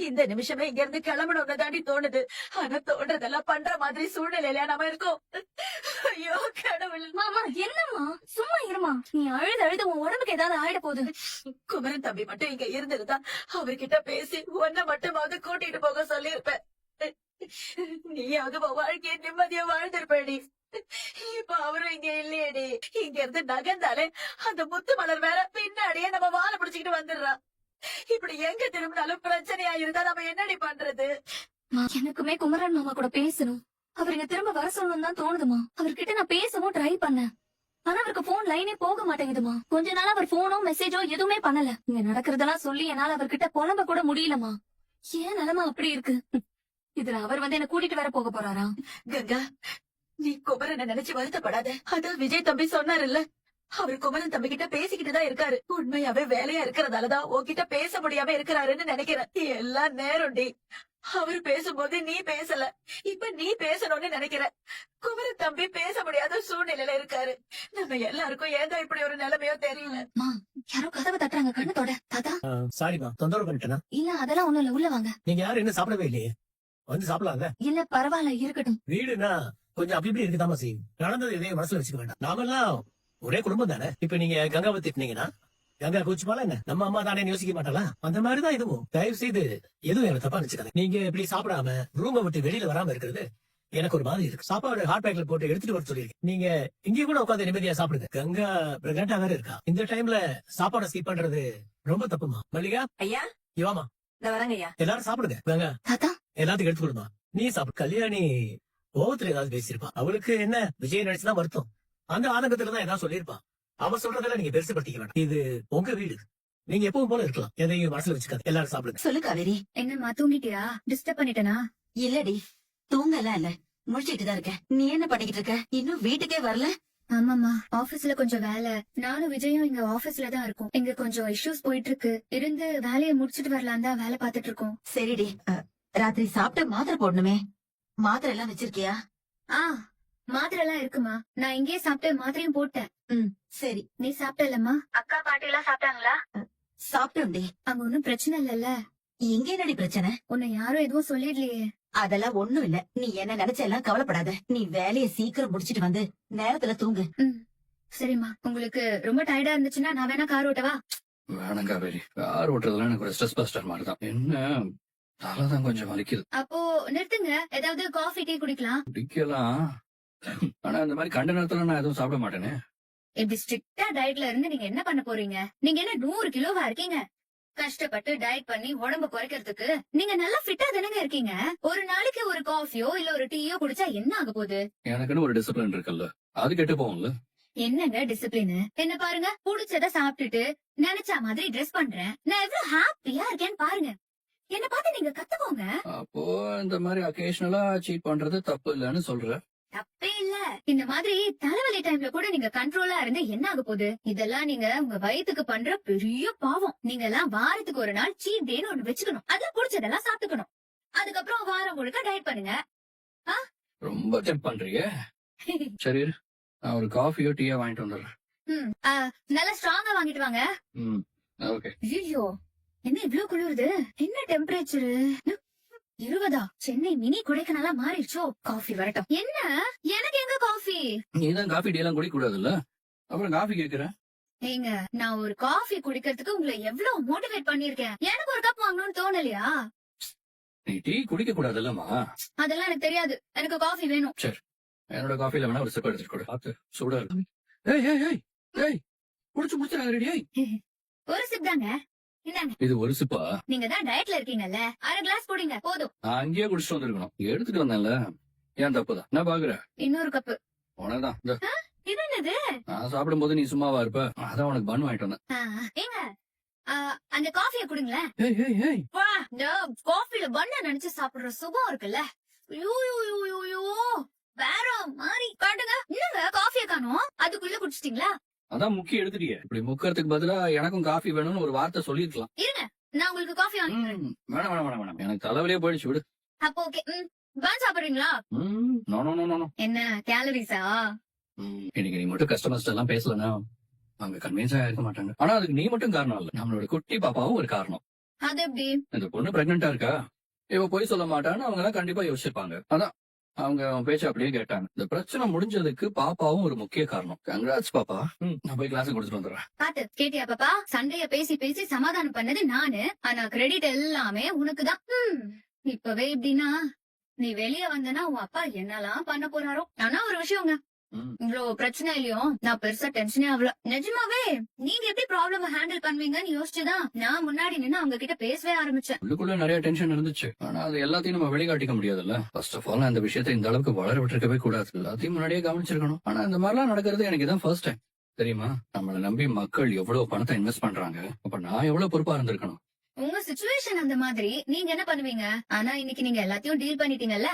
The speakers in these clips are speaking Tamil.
இந்த நிமிஷமே இங்க இருந்து கிளம்பணும்னு தாண்டி தோணுது. ஆனா தோன்றதெல்லாம் பண்ற மாதிரி சூழ்நிலையில நாம இருக்கோம். ஐயோ கடவுள். மாமா என்னம்மா சும்மா இருமா. நீ அழுது அழுது உன் உடம்புக்கு ஏதாவது ஆயிட போகுது. குமரன் தம்பி மட்டும் இங்க இருந்திருந்தா அவர்கிட்ட பேசி உன்னை மட்டுமாவது கூட்டிட்டு போக சொல்லியிருப்பேன். நீயாவது உன் வாழ்க்கையை நிம்மதியா வாழ்ந்திருப்பேடி. இப்ப அவரும் இங்க இல்லையேடி. இங்க இருந்து நகர்ந்தாலே அந்த முத்து மலர் வேற பின்னாடியே நம்ம வாழை பிடிச்சுக்கிட்டு வந்துடுறான். இப்படி எங்க திரும்பினாலும் பிரச்சனையா இருந்தா நம்ம என்னடி பண்றது? எனக்குமே குமரன் மாமா கூட பேசணும். அவர் இங்க திரும்ப வர சொல்லணும் தான் தோணுதுமா. அவர்கிட்ட நான் பேசவும் ட்ரை பண்ணேன். ஆனா அவருக்கு போன் லைனே போக மாட்டேங்குதுமா. கொஞ்ச நாள் அவர் போனோ மெசேஜோ எதுவுமே பண்ணல. இங்க நடக்கிறதெல்லாம் சொல்லி என்னால அவர்கிட்ட புலம்ப கூட முடியலமா. ஏன் நிலைமை அப்படி இருக்கு? இதுல அவர் வந்து என்ன கூட்டிட்டு வர போக போறாரா? கங்கா, நீ குமரனை நினைச்சு வருத்தப்படாத. அதான் விஜய் தம்பி சொன்னாருல்ல, அவர் குமரன் தம்பி கிட்ட பேசிக்கிட்டுதான் இருக்காரு. உண்மையாவே வேலையா இருக்கிறதாலதான் உன்கிட்ட பேச முடியாம இருக்கிறாருன்னு நினைக்கிறேன். எல்லாம் நேரம்டி. அவரு பேசும்போது நீ பேசல, இப்ப நீ பேசணும்னு நினைக்கிற. குமரன் தம்பி பேச முடியாத சூழ்நிலையில இருக்காரு. நம்ம எல்லாருக்கும் ஏதோ இப்படி ஒரு நிலைமையோ தெரியல. யாரோ கதவை தட்டுறாங்க, கண்ணத்தோட. தாத்தா சாரிமா, தொந்தரவு பண்ணிட்டேனா? இல்ல அதெல்லாம் ஒண்ணும் இல்ல, உள்ள வாங்க. நீங்க யாரும் என்ன சாப்பிடவே இல்லையே, வந்து சாப்பிடலாங்க. இல்ல பரவாயில்ல, இருக்கட்டும். வீடுனா கொஞ்சம் அப்படி இப்படி இருக்குதாமா செய்யும். நடந்தது எதையும் மனசுல வச்சுக்க வேண்டாம். நாமெல்லாம் ஒரே குடும்பம் தானே. இப்ப நீங்க கங்காவை திட்டினீங்கன்னா கங்கா கூச்சுப்பால என்ன, நம்ம அம்மா தானே யோசிக்க மாட்டாளா? அந்த மாதிரிதான் இதுவும். தயவு செய்து எதுவும் எனக்கு தப்பா நினைச்சுக்காது. நீங்க இப்படி சாப்பிடாம ரூமை விட்டு வெளியில வராம இருக்கிறது எனக்கு ஒரு மாதிரி இருக்கு. சாப்பாடு ஹாட் பேக்ல போட்டு எடுத்துட்டு வர சொல்லிருக்கேன். நீங்க இங்கே கூட உட்காந்து நிம்மதியா சாப்பிடுங்க. கங்கா பிரெக்னண்டா வேற இருக்கா. இந்த டைம்ல சாப்பாடை ஸ்கிப் பண்றது ரொம்ப தப்புமா. மல்லிகா ஐயா, இவாமா, இந்த வரங்க ஐயா. எல்லாரும் சாப்பிடுங்க. கங்கா தாத்தா எல்லாத்துக்கும் எடுத்து கொடுமா. நீ சாப்பிடு. கல்யாணி கோவத்துல ஏதாவது பேசியிருப்பா. அவளுக்கு என்ன விஜய் நடிச்சுதான் வருத்தம். அந்த ஆதங்கத்துல தான் ஏதாவது சொல்லியிருப்பா. அவ சொல்றதெல்லாம் நீங்க பெருசுபடுத்திக்க வேண்டாம். இது உங்க வீடு, நீங்க எப்பவும் போல இருக்கலாம். எதையும் மனசுல வச்சுக்காது. எல்லாரும் சாப்பிடுங்க. சொல்லு காவேரி. என்னம்மா தூங்கிட்டியா? டிஸ்டர்ப் பண்ணிட்டேனா? இல்லடி, தூங்கலாம் இல்ல, முடிச்சிட்டு தான் இருக்கேன். நீ என்ன பண்ணிக்கிட்டு இருக்க? இன்னும் வீட்டுக்கே வரல? ஆமாமா, ஆபீஸ்ல கொஞ்சம் வேலை. நானும் விஜயும் இங்க ஆபீஸ்ல தான் இருக்கோம். இங்க கொஞ்சம் இஷ்யூஸ் போயிட்டு இருக்கு. இருந்து வேலையை முடிச்சிட்டு வரலாம் தான் வேலை பார்த்துட்டு இருக்கோம். சரிடி, ராத்திரி சாப்பிட்ட மாத்திரை போடணுமே, மாத்திரை எல்லாம் வச்சிருக்கியா? மாத்திரை எல்லாம் இருக்குமா. நான் இங்கேயே சாப்பிட்டு மாத்திரையும் போட்டேன். சரி. நீ சாப்பிட்டலம்மா? அக்கா பாட்டி எல்லாம் சாப்பிட்டாங்களா? சாப்பிட்டோம்டி. அங்க ஒன்னும் பிரச்சனை இல்லல்ல? எங்க என்னடி பிரச்சனை? உன்னை யாரும் எதுவும் சொல்லிடலையே? அதெல்லாம் ஒண்ணும் இல்ல. நீ என்ன நினைச்செல்லாம் கவலைப்படாத. நீ வேலையை சீக்கிரம் முடிச்சிட்டு வந்து நேரத்துல தூங்கு. சரிம்மா. உங்களுக்கு ரொம்ப டயர்டா இருந்துச்சுன்னா நான் வேணா கார் ஓட்டவா? வேணாம் காவேரி, கார் ஓட்டுறதுலாம் எனக்கு ஒரு ஸ்ட்ரெஸ் பஸ்டர் மாதிரி தான். என்ன தலைதான் கொஞ்சம் வலிக்குது. அப்போ நிறுத்துங்க, ஏதாவது காஃபி டீ குடிக்கலாம். குடிக்கலாம், ஆனா இந்த மாதிரி கண்ட நேரத்துல நான் எதுவும் சாப்பிட மாட்டேனே. இப்படி ஸ்ட்ரிக்டா டயட்ல இருந்து நீங்க என்ன பண்ண போறீங்க? நீங்க என்ன 100 கிலோவா இருக்கீங்க? கஷ்டப்பட்டு டயட் பண்ணி உடம்ப குறைக்கிறதுக்கு நீங்க நல்லா ஃபிட்டா தானங்க இருக்கீங்க. ஒரு நாளைக்கு ஒரு காஃபியோ இல்ல ஒரு டீயோ குடிச்சா என்ன ஆக போகுது? எனக்குன்னு ஒரு டிசிப்ளின் இருக்குல்ல, அது கெட்டு போகும்ல. என்னங்க டிசிப்ளின்? என்ன பாருங்க, புடிச்சத சாப்பிட்டுட்டு நினைச்ச மாதிரி ட்ரெஸ் பண்றேன். நான் எவ்வளவு ஹாப்பியா இருக்கேன்னு பாருங்க. என்ன பார்த்து நீங்க கத்துக்கோங்க. அப்போ இந்த மாதிரி அக்கேஷனலா சீட் பண்றது தப்பு இல்லன்னு சொல்ற? தப்பே இல்ல. இந்த மாதிரி தலைவலி டைம்ல கூட நீங்க கண்ட்ரோலா இருந்து என்ன ஆக போகுது? இதெல்லாம் நீங்க உங்க வயித்துக்கு பண்ற பெரிய பாவம். நீங்க எல்லாம் வாரத்துக்கு ஒரு நாள் சீட் டேன்னு ஒண்ணு வச்சுக்கணும். அதுல புடிச்சதெல்லாம் சாப்பிட்டுக்கணும். அதுக்கப்புறம் வாரம் முழுக்க டயட் பண்ணுங்க. ரொம்ப டெம்ப் பண்றீங்க. சரி, நான் ஒரு காஃபியோ டீயோ வாங்கிட்டு வந்துடுறேன். நல்லா ஸ்ட்ராங்கா வாங்கிட்டு வாங்க. ஓகே. ஐயோ, என்ன இவ்ளோ குளிருது? என்ன டெம்பரேச்சர்? 20. சென்னை மினி கொடைக்கானலா மாறிடுச்சோ? காஃபி வரட்டும். என்ன எனக்கு எங்க காஃபி? நீதான் காஃபி டீ எல்லாம் குடிக்க கூடாதுல்ல, அப்புறம் காஃபி கேக்குறேன். ஏங்க, நான் ஒரு காஃபி குடிக்கிறதுக்கு உங்களை எவ்வளவு மோட்டிவேட் பண்ணிருக்கேன். எனக்கு ஒரு கப் வாங்கணும்னு தோணலையா? நீ டீ குடிக்க கூடாதுல்லமா? அதெல்லாம் எனக்கு தெரியாது. எனக்கு காஃபி வேணும். சரி, என்னோட காஃபில வேணா ஒரு சிப் எடுத்துட்டு கூட. பார்த்து சூடா இருக்கு. ஏய் ஏய் ஏய் ஏய், குடிச்சு முடிச்சிடாத ரெடி. ஒரு சிப் தாங்க, இந்தாங்க. இது ஒரு சிப்பா? நீங்க தான் டயட்ல இருக்கீங்கல்ல, அரை கிளாஸ் குடிங்க போதும். நான் அங்கேயே குடிச்சிட்டு வந்திருக்கணும், எடுத்துட்டு வந்தேன்ல. ஏன் தப்புதான், நான் பாக்குற இன்னொரு கப்பு. உனதான். இது என்னது? நான் சாப்பிடும் போது நீ சும்மாவா இருப்ப, அதான் உனக்கு பன் வாங்கிட்டு வந்தேன். ஏங்க, அந்த காஃபிய குடுங்களேன். ஏய் ஏய் ஏய், இந்த காஃபில பண்ண நினைச்சு சாப்பிடுற சுகம் இருக்குல்ல, வேற மாதிரி காட்டுங்க. என்னங்க காஃபிய காணோம்? அதுக்குள்ள குடிச்சிட்டீங்களா? அதான் முக்கி எடுத்துட்டியே. இப்படி முக்கறதுக்கு பதிலா எனக்கும் காஃபி வேணும்னு ஒரு வார்த்தை சொல்லிருக்கலாம். இருங்க, நான் உங்களுக்கு காஃபி வாங்கி தரேன். வேணாம் வேணாம் வேணாம் வேணாம், எனக்கு தலைவலியே போயிடுச்சு, விடு. அப்போ ஓகே. பன் சாப்பிடுறீங்களா? No no no no. என்ன கேலரிஸா? இன்னைக்கு நீ மட்டும் கஸ்டமர்ஸ் எல்லாம் பேசலன்னா அவங்க கன்வின்ஸ் ஆயிருக்க மாட்டாங்க. ஆனா அதுக்கு நீ மட்டும் காரணம் இல்ல, நம்மளோட குட்டி பாப்பாவும் ஒரு காரணம். அது எப்படி? இந்த பொண்ணு பிரெக்னெண்டா இருக்கா, இவ போய் சொல்ல மாட்டான்னு அவங்க எல்லாம் கண்டிப்பா யோசிச்சிருப்பாங்க. அதான் அவங்க அவன் பேச்ச அப்படியே கேட்டாங்க. இந்த பிரச்சனை முடிஞ்சதுக்கு பாப்பாவும் ஒரு முக்கிய காரணம். கங்க்ராட்ஸ் பாப்பா. நான் போய் கிளாஸ் கொடுத்துட்டு வந்துடுறேன். பாத்து கேட்டியா பாப்பா? சண்டைய பேசி பேசி சமாதானம் பண்ணது நானு, ஆனா கிரெடிட் எல்லாமே உனக்குதான். இப்பவே இப்படின்னா நீ வெளிய வந்தனா உன் அப்பா என்னெல்லாம் பண்ண போறாரோ. ஆனா ஒரு விஷயங்க, ம். இவ்வளவு பிரச்சனையிலயும் நான் பெருசா டென்ஷனே ஆகல. நிஜமாவே நீங்க எப்படி ப்ராப்ளம் ஹேண்டில் பண்ணுவீங்கன்னு யோசிச்சுதான் நான் முன்னாடி நின்னு அவங்க கிட்ட பேசவே ஆரம்பிச்சேன். உள்ளுக்குள்ள நிறைய டென்ஷன் இருந்துச்சு. ஆனா அது எல்லாத்தையும் நம்ம வெளிக்காட்டிக்க முடியாதுல்ல. ஃபர்ஸ்ட் ஆஃப் ஆல் அந்த விஷயத்தை இந்த அளவுக்கு வளர விட்டுருக்கவே கூடாது. எல்லாத்தையும் முன்னாடியே கவனிச்சிருக்கணும். ஆனா இந்த மாதிரிலாம் நடக்கிறது எனக்கு இதான் ஃபர்ஸ்ட் டைம். தெரியுமா, நம்மள நம்பி மக்கள் எவ்வளவு பணத்தை இன்வெஸ்ட் பண்றாங்க. அப்ப நான் எவ்வளவு பொறுப்பா இருந்திருக்கணும். உங்க சிச்சுவேஷன் அந்த மாதிரி, நீங்க என்ன பண்ணுவீங்க? ஆனா இன்னைக்கு நீங்க எல்லாத்தையும் டீல் பண்ணிட்டீங்கல்ல.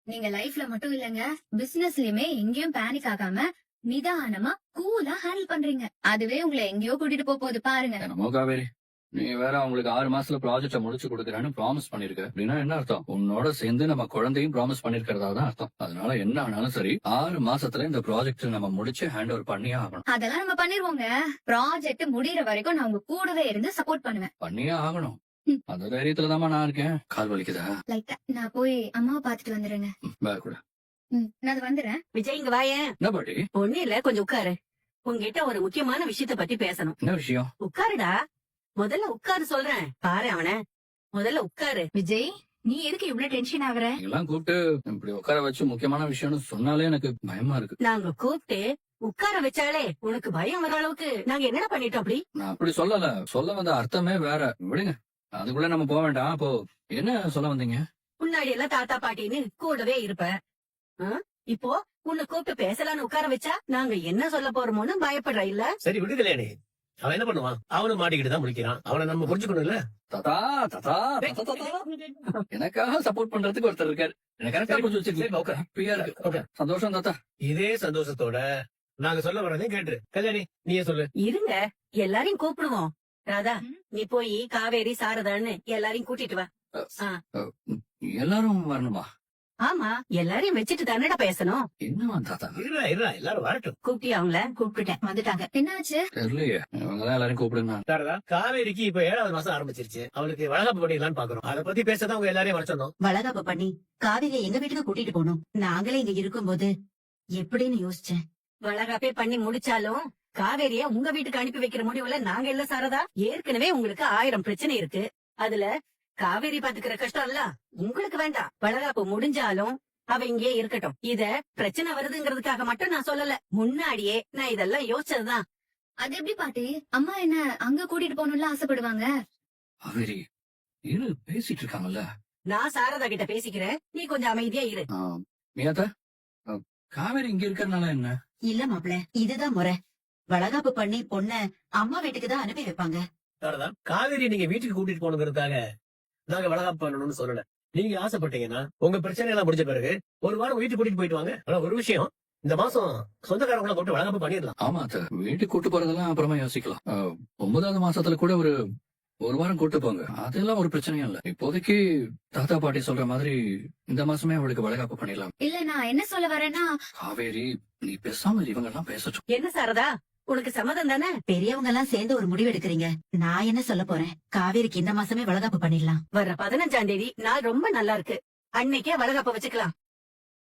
நீங்க லைஃப்ல மட்டும் இல்லங்க, பிசினஸ்லயுமே எங்கேயும் பேனிக் ஆகாம நிதானமா கூலா ஹேண்டில் பண்றீங்க. அதுவே உங்களை எங்கேயோ கூட்டிட்டு போகுது பாருங்க. என்னமோ காவேரி, நீ வேற அவங்களுக்கு 6 மாசத்துல ப்ராஜெக்ட முடிச்சு கொடுக்கறேன்னு ப்ராமிஸ் பண்ணிருக்க. அப்படின்னா என்ன அர்த்தம்? உன்னோட சேர்ந்து நம்ம குழந்தையும் ப்ராமிஸ் பண்ணிருக்கிறதா தான் அர்த்தம். அதனால என்ன ஆனாலும் சரி, 6 மாசத்துல இந்த ப்ராஜெக்ட் நம்ம முடிச்சு ஹேண்ட் ஓவர் பண்ணியே ஆகணும். அதெல்லாம் நம்ம பண்ணிருவோங்க. ப்ராஜெக்ட் முடியற வரைக்கும் நான் உங்க கூடவே இருந்து சப்போர்ட் பண்ணுவேன். பண்ணியே ஆகணும். அந்த தைரியத்துலதாம்மா நான் இருக்கேன். கால் வலிக்குதா? லைட்டா. நான் போய் அம்மாவை பாத்துட்டு வந்துடுறேங்க. பேக் கூட. நான் அது வந்துடுறேன். விஜய் இங்க வாயேன். என்ன பாட்டி? ஒண்ணு இல்ல, கொஞ்சம் உட்காரு. உங்ககிட்ட ஒரு முக்கியமான விஷயத்த பத்தி பேசணும். என்ன விஷயம்? உட்காருடா. முதல்ல உட்காரு சொல்றேன். பாரு அவன. முதல்ல உட்காரு. விஜய், நீ எதுக்கு இவ்வளவு டென்ஷன் ஆகுற? எல்லாம் கூப்பிட்டு இப்படி உட்கார வச்சு முக்கியமான விஷயம்னு சொன்னாலே எனக்கு பயமா இருக்கு. நாங்க கூப்பிட்டு உட்கார வச்சாலே உனக்கு பயம் வர அளவுக்கு நாங்க என்னடா பண்ணிட்டோம் அப்படி? நான் அப்படி சொல்லல. சொல்ல வந்த அர்த்தமே வேற. விடுங்க, அதுக்குள்ள நம்ம போக வேண்டாம். அப்போ என்ன சொல்ல வந்தீங்க? முன்னாடி எல்லாம் தாத்தா பாட்டின்னு கூடவே இருப்ப. ஆ? இப்போ உன்னை கூப்பிட்டு பேசலான்னு உட்கார வச்சா நாங்க என்ன சொல்ல போறோமோன்னு பயப்படுற இல்ல? சரி விடு கல்யாணி, அவன் என்ன பண்ணுவான்? அவனும் மாட்டிக்கிட்டு தான் முடிக்கிறான். அவனை நம்ம புரிஞ்சுக்கணும் இல்ல? தாத்தா தாத்தா தாத்தா, தாத்தா. எனக்காக சப்போர்ட் பண்றதுக்கு ஒருத்தர் இருக்காரு. எனக்கு கரெக்டா புரிஞ்சு வச்சிருக்கீங்க. ஓகே. ஹாப்பியா இருக்கு. ஓகே. சந்தோஷம் தாத்தா. இதே சந்தோஷத்தோட நாங்க சொல்ல வரதையும் கேட்டு கல்யாணி நீயே சொல்லு. இருங்க, எல்லாரையும் கூப்பிடுவோம். ராதா, நீ போய் காவேரி சாரதான்னு எல்லாரையும் கூட்டிட்டு வா. எல்லாரும் வரணுமா? ஆமா, எல்லாரையும் வச்சுட்டு தானடா பேசணும். என்னவா தாத்தா? இருடா இருடா, எல்லாரும் வரட்டும். கூப்பிட்டியா அவங்கள? கூப்பிட்டுட்டேன், வந்துட்டாங்க. என்னாச்சு? தெரியலையே. இவங்கதான் எல்லாரும் கூப்பிடுங்க. சாரதா, காவேரிக்கு இப்ப 7வது மாசம் ஆரம்பிச்சிருச்சு. அவளுக்கு வளகாப்பு பண்ணிடலாம்னு பாக்குறோம். அதை பத்தி பேசதான் உங்க எல்லாரையும் வர சொன்னோம். வளகாப்பு பண்ணி காவேரியை எங்க வீட்டுக்கு கூட்டிட்டு போகணும். நாங்களே இங்க இருக்கும்போது எப்படின்னு யோசிச்சேன். வளகாப்பே பண்ணி முடிச்சாலும் காவேரிய உங்க வீட்டுக்கு அனுப்பி வைக்கிற முடிவுல நாங்க இல்ல சாரதா. ஏற்கனவே உங்களுக்கு 1000 பிரச்சனை இருக்கு. அதுல காவேரி பாத்துக்கிற கஷ்டம் இல்ல உங்களுக்கு வேண்டாம். வளகாப்பு முடிஞ்சாலும் அவ இங்கே இருக்கட்டும். இத பிரச்சனை வருதுங்கிறதுக்காக மட்டும் நான் சொல்லல. முன்னாடியே நான் இதெல்லாம் யோசிச்சதுதான். அது எப்படி பாட்டி? அம்மா என்ன அங்க கூட்டிட்டு போகணும்னு ஆசைப்படுவாங்க? காவேரி, இரு, பேசிட்டு இருக்காங்கல்ல. நான் சாரதா கிட்ட பேசிக்கிறேன், நீ கொஞ்சம் அமைதியா இரு. மியாத்தா, காவேரி இங்க இருக்கறனால என்ன? இல்ல மாப்பிள, இதுதான் முறை. வளகாப்பு பண்ணி பொண்ண அம்மா வீட்டுக்கு தான் அனுப்பி வைப்பாங்க. சாரதா, காவேரி நீங்க வீட்டுக்கு கூட்டிட்டு போகணுங்கிறதுக்காக நாங்க வளகாப்பு பண்ணணும்னு சொல்லல. நீங்க ஆசைப்பட்டீங்கன்னா உங்க பிரச்சனை எல்லாம் முடிஞ்ச பிறகு ஒரு வாரம் வீட்டுக்கு கூட்டிட்டு போயிட்டு வாங்க. ஆனா ஒரு விஷயம், இந்த மாசம் சொந்தக்காரங்களை கூப்பிட்டு வளகாப்பு பண்ணிடலாம். ஆமா அத்தை, வீட்டுக்கு கூட்டு போறதெல்லாம் அப்புறமா யோசிக்கலாம். 9வது மாசத்துல கூட ஒரு வாரம் கூட்டு போங்க. அதெல்லாம் ஒரு பிரச்சனையும் இல்ல. இப்போதைக்கு தாத்தா பாட்டி சொல்ற மாதிரி இந்த மாசமே அவளுக்கு வளகாப்பு பண்ணிடலாம். இல்ல, நான் என்ன சொல்ல வரேன்னா, காவேரி, நீ பேசாம இவங்க எல்லாம் பேசட்டும். என்ன சாரதா, உனக்கு சம்மதம் தானே? பெரியவங்க எல்லாம் சேர்ந்து ஒரு முடிவு எடுக்கிறீங்க. நான் என்ன சொல்ல போறேன், காவேரிக்கு இந்த மாசமே வளகாப்பு பண்ணிடலாம். வர்ற 15ஆம் தேதி நாள் ரொம்ப நல்லா இருக்கு. அன்னைக்கே வளகாப்பு வச்சுக்கலாம்.